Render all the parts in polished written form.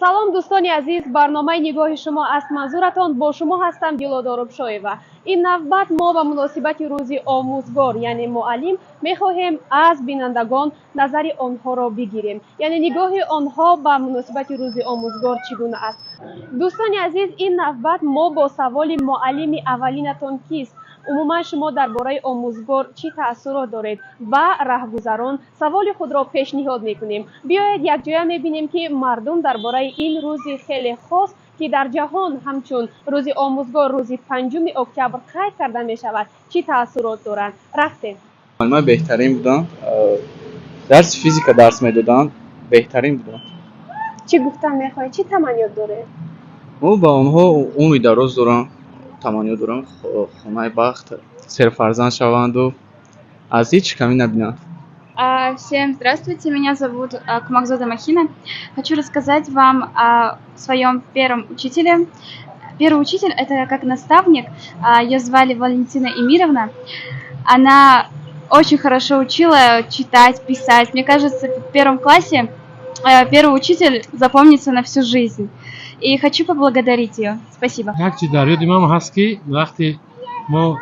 салом дӯстони азиз, барномаи нигоҳи шумо аст. манзуратон бо шумо ҳастам Дилодор Рӯбшоева. ин навбат мо ба муносибати рӯзи омӯзгор яъне муаллим мехоҳем аз бинандагон назари онҳоро бигирем, яъне нигоҳи онҳо ба муносибати рӯзи омӯзгор чӣ гуна аст. дӯстони азиз, ин навбат мо бо саволи муаллими аввалинатон кист, умуман шумо дар бораи омӯзгор чӣ таассурот доред ба раҳгузарон саволи худро пешниҳод мекунем. биёед якҷоя мебинем ки мардум дар бораи ин рӯзи хеле хос ки дар ҷаҳон ҳамчун рӯзи омӯзгор рӯзи 5 октябр қайд карда мешавад чӣ таассурот доранд. рафтем معلمان بهترین بودن درس فیزیک درس میدادن بهترین بودن чӣ гуфтан мехоҳед, чӣ таманниёт доред؟ ما با آنها امی دراز دارم تمانیت دارم خونه بخت سر فرزند شوند و از هیچ کمی نبینند. Всем здравствуйте, меня зовут Кумакзода Махина. Хочу рассказать вам о своем первом учителе. Первый учитель — это как наставник. Ее звали Валентина Эмировна. Она очень хорошо учила читать, писать. Мне кажется, в первом классе первый учитель запомнится на всю жизнь. И хочу поблагодарить ее. Спасибо. як чиз дар ёди ман ҳаст ки вақте мо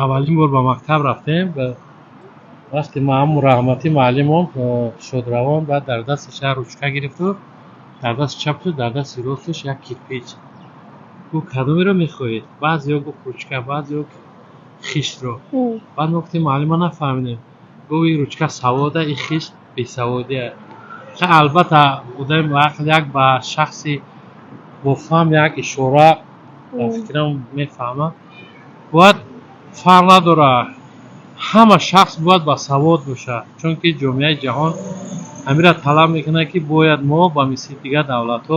аввалин бор ба мактаб рафтем, вақте маъмум раҳмати муаллимон шодравон баъд дар дасташ як ручка гирифту, дар дасти чапу, дар дасти росташ як кирпич. гуфт кадомеро мехоҳед? баъзеҳо гуфт ручка, баъзеҳо хиштро. баъд мо гуфтем муаллима нафаҳмидем. гуфт ин ручка савода, ин хишт бесаводия. албатта будем як ба шахси бо фаҳм як ишора фикрам мефаҳмад. бояд фарқ надорад, ҳама шахс бояд басавод бошад, чунки ҷомеаи ҷаҳон ҳамира талаб мекунад ки бояд мо ба мисли дигар давлатҳо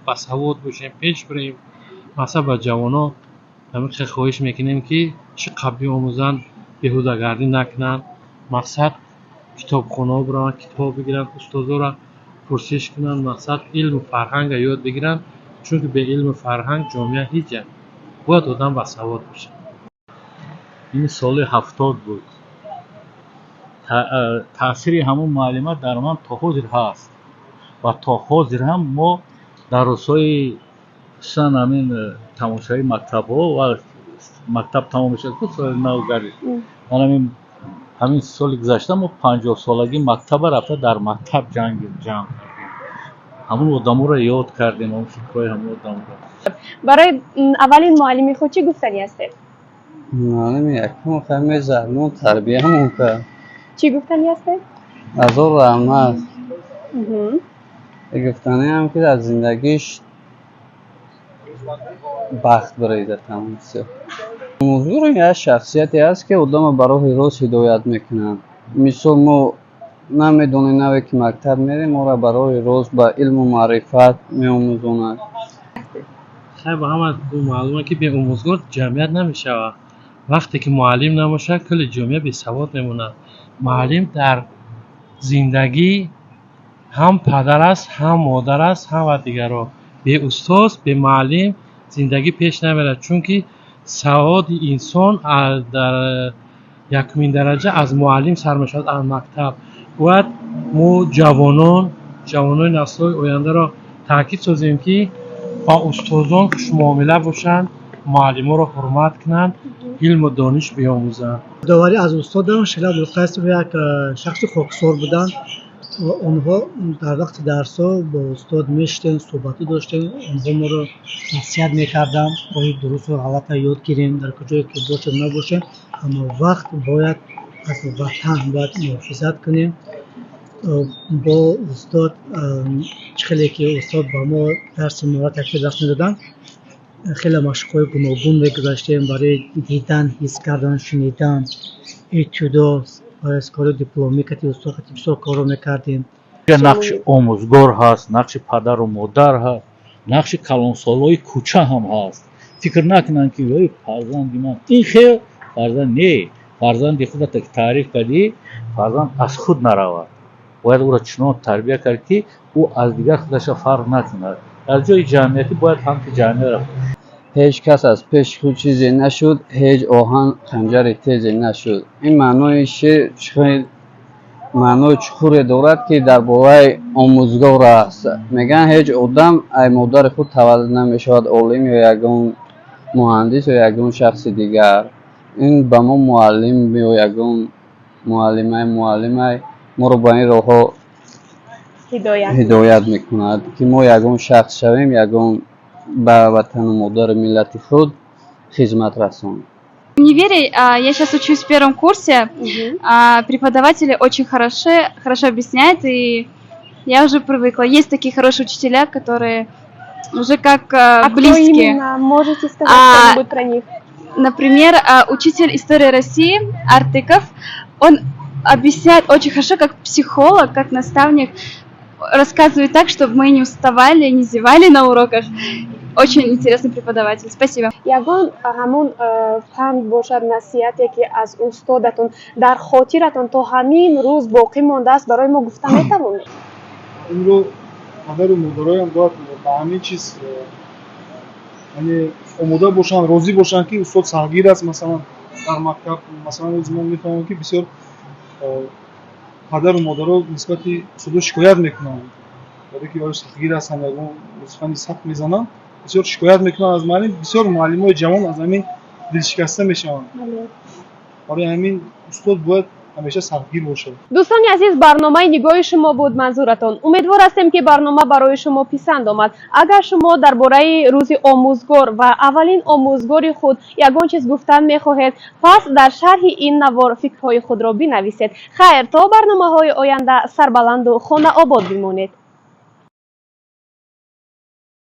басавод бошем, пеш бирем. масалан ба ҷавонон ҳамин хоҳиш мекунем ки чӣ қабл биомӯзанд, беҳудагардӣ накунанд, мақсад китобхонаҳо бираванд, китоб бигиранд, устозоро пурсиш кунанд, мақсад илму фарҳанга ёд бигиранд, чунки бе илму фарҳанг ҷомеа ҳеҷ як. бояд одам басавод бошад. ин соли 70 буд. таъсири ҳамон муаллима дар ман то ҳозир ҳаст ва то ҳозир ҳам мо дар рӯзҳои хусусан ҳамин тамошои мактабҳо ва мактаб тамом мешад соли нав гардид. ҳамин соли гузашта мо 50 солаги мактаба рафта дар мактаб ҷамъ кардем. ҳамон одаморо ёд кардем, ҳамон фикрҳои ҳамон одаморо. барои аввалин муаллими худ чӣ гуфтанӣ ҳастед? معلم یکم فهمی زحمت تربیه همون که чӣ гуфтанӣ ҳастед? از اون رحمت گفتنی هم که در زندگیش بخت بریده تمام سیاه موضوع یه شخصیتی هست که آدم برای راست هدایت میکنن. مثل ما نمیدونیم نوی که مکتب میریم ما را برای راست با علم و معرفت میآموزند. خیلی با همه معلومه که به آموزگار جمعیت نمیشود. وقتی که معلم نباشه کل جامعه بی سواد میمونه. معلم در زندگی هم پدر است، هم مادر است، هم دیگرها. به استاد، به معلم زندگی پیش نمیره، چون که سواد انسان در یکمین درجه از معلم سر میشود، از مکتب. باید ما جوانان نسل‌های آینده را تاکید سازیم که با استادان خوش معامله باشند، معلمان را حرمت کنند، علم و دانش بیاموزند. داوری از استادان شلا بالقصد یک شخص خاکسار بودند و آنها در وقت درس‌ها با استاد میشتن، صحبت داشتن، آنها ما را نصیحت میکردن راهی درست و غلط را یاد گیریم، در کجایی که باشه نباشه، اما وقت باید از وطن باید محافظت کنیم. با استاد خیلی که استاد با ما درس ما تکلیف درس میدادن، خیلی مشق‌های گوناگون می‌گذاشتیم برای دیدن، حس کردن، شنیدن، اتیودا، برای کار دیپلمی که استاد بسیار کارو می‌کردیم. نقش آموزگار هست، نقش پدر و مادر هست، نقش کلانسالای کوچه هم هست. فکر نکنن که وای فرزند من این خیر فرزند نه، فرزند خودت که تعریف کردی فرزند از خود نرود. باید او را چنان تربیت کرد که او از دیگر خودش فرق نکند. در جای جمعیتی باید هم که جمعیت را هیچ کس از پیش خود چیزی نشد، هیچ آهن خنجر تیزی نشد. این معنای شعر خیلی маънои чуқуре дорад, ки дар бораи омӯзгор аст. Мегӯянд ҳеҷ одам ай модари худ таваллуд намешавад олим ё ягон муҳандис ё ягон шахси дигар. Ин ба мо муаллим ё ягон муаллимай моро ба ин роҳҳо ҳидоят мекунад, ки мо ягон шахс шавем, ягон ба ватану модару миллати худ хизмат расонем. В универе я сейчас учусь в первом курсе. Преподаватели очень хорошо объясняют, и я уже привыкла. Есть такие хорошие учителя, которые уже как близкие. Кто именно? Можете сказать что-нибудь про них? Например, учитель истории России Артыков, он объясняет очень хорошо, как психолог, как наставник, рассказывает так, чтобы мы не уставали, не зевали на уроках. Очень интересный преподаватель. Спасибо. ягон ҳамон панд бошад, насиҳате ки аз устодатон дар хотиратон то ҳамин рӯз боқӣ мондааст, барои мо гуфта метавонед? инро мадару модароям бояд ба ҳамин чиз омода бошанд, розӣ бошанд, ки устод сахгир аст. Масалан дар мактаб масалан рӯзи мо мефаҳмем, ки бисёр падару модаро нисбати устодо шикоят мекунанд, вақте ки сахгир ҳастанд, ягон вазифаи сахт мезананд, бисёр шикоят мекунанд аз муаллим. Бисёр муаллимои ҷавон аз ҳамин дилшикаста мешаванд. барои ҳамин устод бояд ҳамеша сахгир бошад. дӯстони азиз, барномаи нигоҳи шумо буд манзуратон. Умедвор ҳастем ки барнома барои шумо писанд омад. Агар шумо дар бораи рӯзи омӯзгор ва аввалин омӯзгори худ ягон чиз гуфтан мехоҳед, пас дар шарҳи ин навор фикрҳои худро бинависед. Хайр, то барномаҳои оянда сарбаланду хонаобод бимонед.